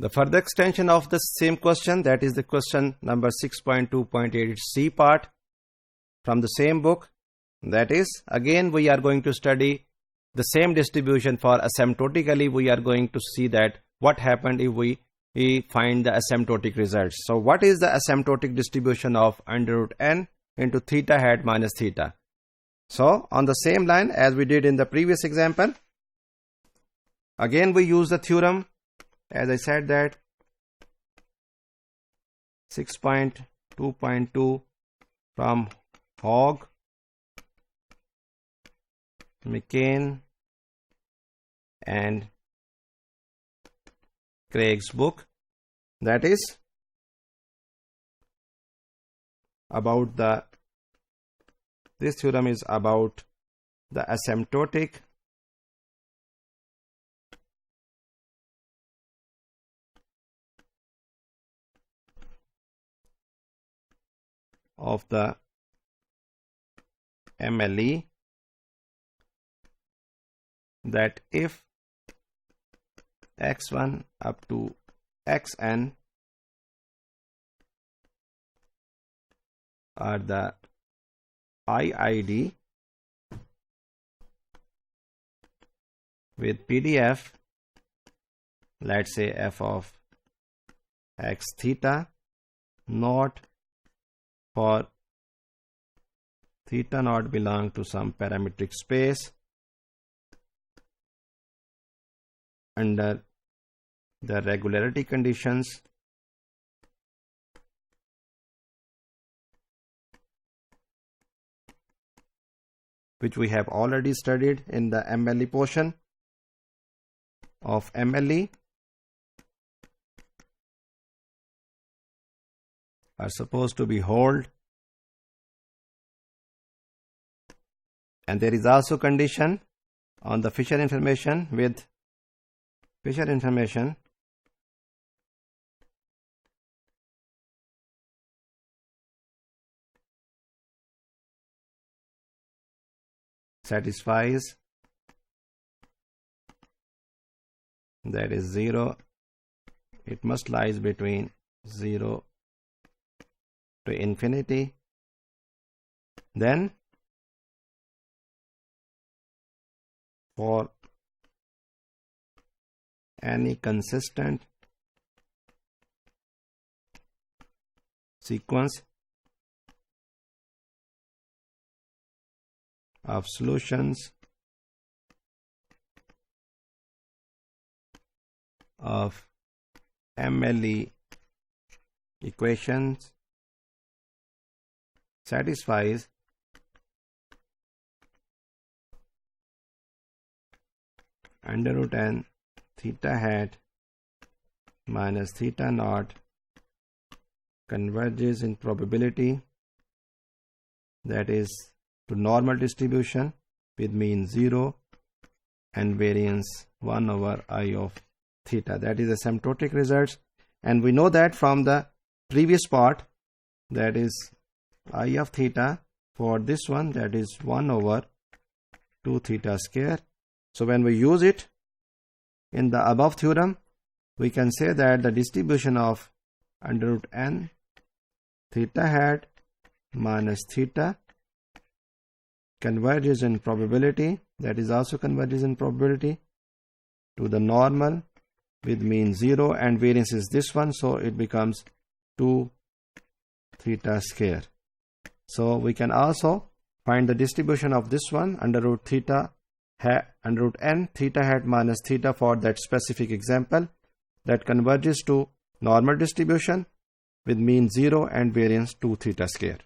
The further extension of the same question, that is the question number 6.2.8 C part from the same book. That is, again we are going to study the same distribution for asymptotically. We are going to see that what happened if we find the asymptotic results. So what is the asymptotic distribution of under root n into theta hat minus theta? So on the same line as we did in the previous example, again we use the theorem. As I said that 6.2.2 from Hogg, McCain and Craig's book, that is about this theorem is about the asymptotic of the MLE, that if x1 up to xn are the IID with PDF, let's say f of x theta naught for theta naught belong to some parametric space under the regularity conditions, which we have already studied in the MLE portion of MLE, are supposed to be hold, and there is also condition on the Fisher information with Fisher information satisfies, that is 0, it must lies between 0 to infinity, then for any consistent sequence of solutions of MLE equations satisfies under root n theta hat minus theta naught converges in probability, that is to normal distribution with mean 0 and variance 1 over I of theta. That is asymptotic results, and we know that from the previous part, that is I of theta for this one, that is 1 over 2 theta square. So when we use it in the above theorem, we can say that the distribution of under root n theta hat minus theta converges in probability, that is also converges in probability to the normal with mean 0 and variance is this one, so it becomes 2 theta square. So we can also find the distribution of this one under root theta hat under root n theta hat minus theta for that specific example, that converges to normal distribution with mean 0 and variance 2 theta square.